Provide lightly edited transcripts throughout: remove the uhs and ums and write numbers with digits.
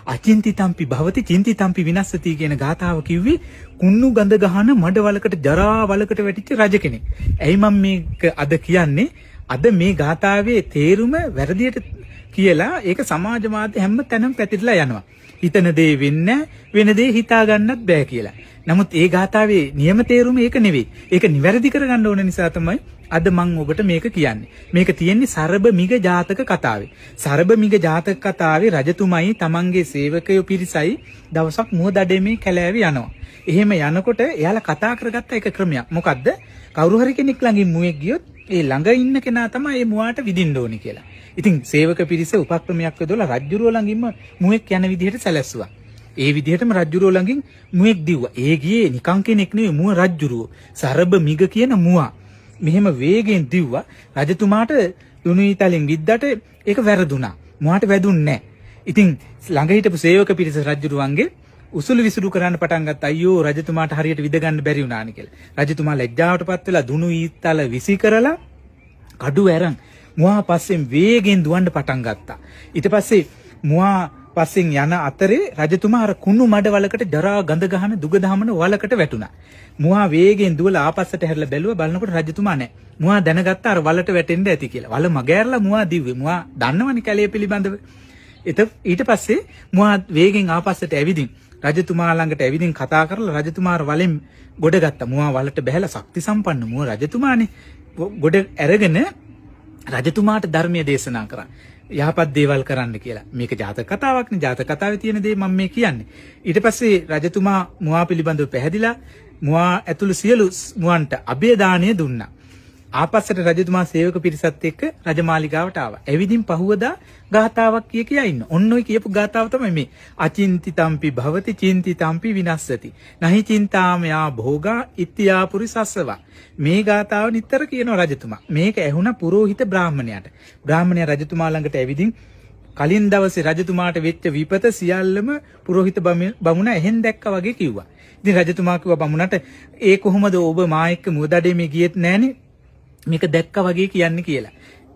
අචින්තිතම්පි භවති චින්තිතම්පි විනස්සති කියන ගාථාව කිව්වේ කුණු ගඳ ගහන මඩ වලකට ජරා වලකට වැටිච්ච රජ කෙනෙක්. ඇයි මම මේක අද කියන්නේ? අද මේ ගාථාවේ තේරුම වැරදියට කියලා ඒක සමාජ මාධ්‍ය හැම තැනම පැතිරලා යනවා. හිතන දේ වෙන්නේ වෙන දේ හිතා ගන්නත් බෑ කියලා. නමුත් ඒ ගාථාවේ නියම තේරුම ඒක නෙවෙයි. ඒක නිවැරදි කරගන්න ඕන නිසා තමයි අද මම ඔබට මේක කියන්නේ. මේක තියෙන්නේ සරබ මිග ජාතක කතාවේ. සරබ මිග ජාතක කතාවේ රජතුමයි තමන්ගේ සේවකයෝ පිරිසයි දවසක් මුවදඩේමේ කැලෑවේ යනවා. එහෙම යනකොට එයාලා කතා කරගත්ත එක ක්‍රමයක්. මොකද්ද? කවුරු හරි කෙනෙක් ළඟින් මුවෙක් ගියොත් ඒ ළඟ ඉන්න කෙනා තමයි ඒ මුවාට විදින්න ඕනි කියලා. ඉතින් සේවක පිරිස උපක්‍රමයක් යොදලා රජුරුව ළඟින්ම මුවෙක් යන විදිහට සැලැස්සුවා. ඒ විදිහටම රජුරුව ළඟින් මුවෙක් දිව්වා. ඒ ගියේ නිකන් කෙනෙක් නෙවෙයි මුව රජුරුව. සරබ මිග කියන මුවා. මෙහෙම වේගෙන් දිව්වා. රජතුමාට දුනුයිතලෙන් විද්දට ඒක වැරදුනා. මුවාට වැදුන්නේ නැහැ. ඉතින් ළඟ හිටපු සේවක පිරිස රජුරුවන්ගේ උසුළු විසුළු කරන්න පටන් ගත්තා. අයියෝ රජතුමාට හරියට විද ගන්න බැරි වුණානේ කියලා. රජතුමා ලැජ්ජාවටපත් වෙලා දුනුයිතල විසි කරලා කඩුව ඇරන් මුවා පස්සෙන් වේගෙන් දුවන්න පටන් ගත්තා. ඊට පස්සේ මුවා පස්සෙන් යන අතරේ රජතුමා අර කුණු මඩ වලකට ජරා ගඳ ගහන දුග දහමන වලකට වැටුණා. මුවා වේගෙන් දුවලා ආපස්සට හැරිලා බැලුවා. බලනකොට රජතුමා නැහැ. මුවා දැනගත්තා අර වලට වැටෙන්න ඇති කියලා. වල මගහැරලා මුවා දිව්වේ. මුවා දන්නවනේ කැලේ පිළිබඳව. ඊට පස්සේ මුවා වේගෙන් ආපස්සට ඇවිදින් රජතුමා ළඟට ඇවිදින් කතා කරලා රජතුමා වලෙන් ගොඩ ගත්තා. මුවා වලට බැහැලා ශක්ති සම්පන්න මුව රජතුමානේ. ගොඩ අරගෙන රජතුමාට ධර්මයේ දේශනා කරා. යහපත් දේවල් කරන්න කියලා. මේක ජාතක කතාවක්නේ. ජාතක කතාවේ තියෙන දේ මම මේ කියන්නේ. ඊට පස්සේ රජතුමා මුවා පිළිබඳව පැහැදිලා මුවා ඇතුළු සියලු මුවන්ට අභය දාණය දුන්නා. ආපස්සට රජතුමා සේවක පිරිසත් එක්ක රජමාලිගාවට ආවා. එවිදින් පහුවදා ගාථාවක් කිය ඉන්න. ඔන්න ඔය කියපු ගාථාව තමයි මේ. අචින්තිතම්පි භවති චින්තිතම්පි විනස්සති. නහි චින්තාමයා භෝගා ඉත්‍යා පුරිසස්සවා. මේ ගාථාව නිතර කියනවා රජතුමා. මේක ඇහුණ පුරෝහිත බ්‍රාහ්මණයාට. බ්‍රාහ්මණයා රජතුමා ළඟට ඇවිදින් කලින් දවසේ රජතුමාට වෙච්ච විපත සියල්ලම පුරෝහිත බමුණා එහෙන් දැක්කා වගේ කිව්වා. ඉතින් රජතුමා කිව්වා බමුණට ඒ කොහොමද ඔබ මා එක්ක මුවදඩේ මේ ගියෙත් නෑනේ. මේක දැක්කා වගේ කියන්නේ කියලා.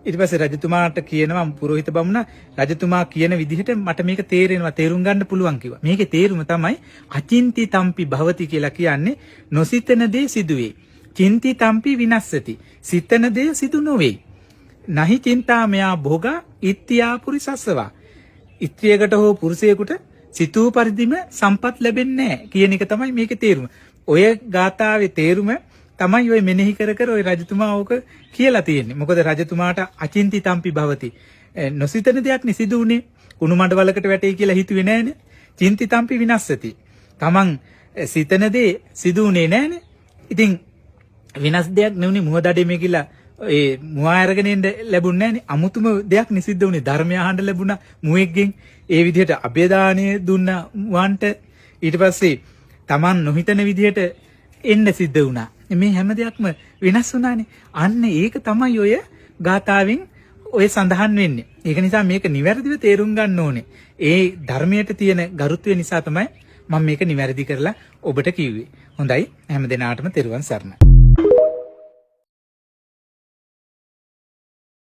ඊට පස්සේ රජතුමාට කියනවා පුරෝහිත බමුණා රජතුමා කියන විදිහට මට මේක තේරෙනවා තේරුම් ගන්න පුළුවන් කිව්වා. මේකේ තේරුම තමයි අචින්තිතම්පි භවති කියලා කියන්නේ නොසිතන දේ සිදුවේ. චින්තිතම්පි විනස්සති. සිතන දේ සිදු නොවේ. නහි චින්තාමයා භෝගා ඉත්‍යා පුරිසස්සවා. ස්ත්‍රියකට හෝ පුරුෂයෙකුට සිතූ පරිදිම සම්පත් ලැබෙන්නේ නැහැ කියන එක තමයි මේකේ තේරුම. ඔය ගාථාවේ තේරුම තමයි ඔය මෙනෙහි කර කර ඔය රජතුමා ඕක කියලා තියෙන්නේ. මොකද රජතුමාට අචින්තිතම්පි භවති. නොසිතන දෙයක් නිසිදු උනේ. කුණු මඩ වලකට වැටේ කියලා හිතුවේ නෑනේ. චින්තිතම්පි විනස්සති. තමන් සිතන දේ සිදු උනේ නෑනේ. ඉතින් විනාශ දෙයක් නෙවුනේ මුවදඩේ මේ කියලා ඒ මුවා අරගෙන එන්න ලැබුණේ නෑනේ. අමුතුම දෙයක් නිසිද්ධ වුණේ. ධර්මය අහන්න ලැබුණා මුවෙක්ගෙන්. ඒ විදිහට අභේදානය දුන්නා මුවන්ට. ඊට පස්සේ Taman නොහිතන විදිහට එන්න සිද්ධ වුණා. මේ හැම දෙයක්ම වෙනස් වුණානේ. අන්න ඒක තමයි ඔය ගාථාවෙන් ඔය සඳහන් වෙන්නේ. ඒක නිසා මේක නිවැරදිව තේරුම් ගන්න ඕනේ. ඒ ධර්මයට තියෙන ගරුත්වය නිසා තමයි මම මේක නිවැරදි කරලා ඔබට කිව්වේ. හොඳයි හැම දිනාටම තෙරුවන් සරණයි.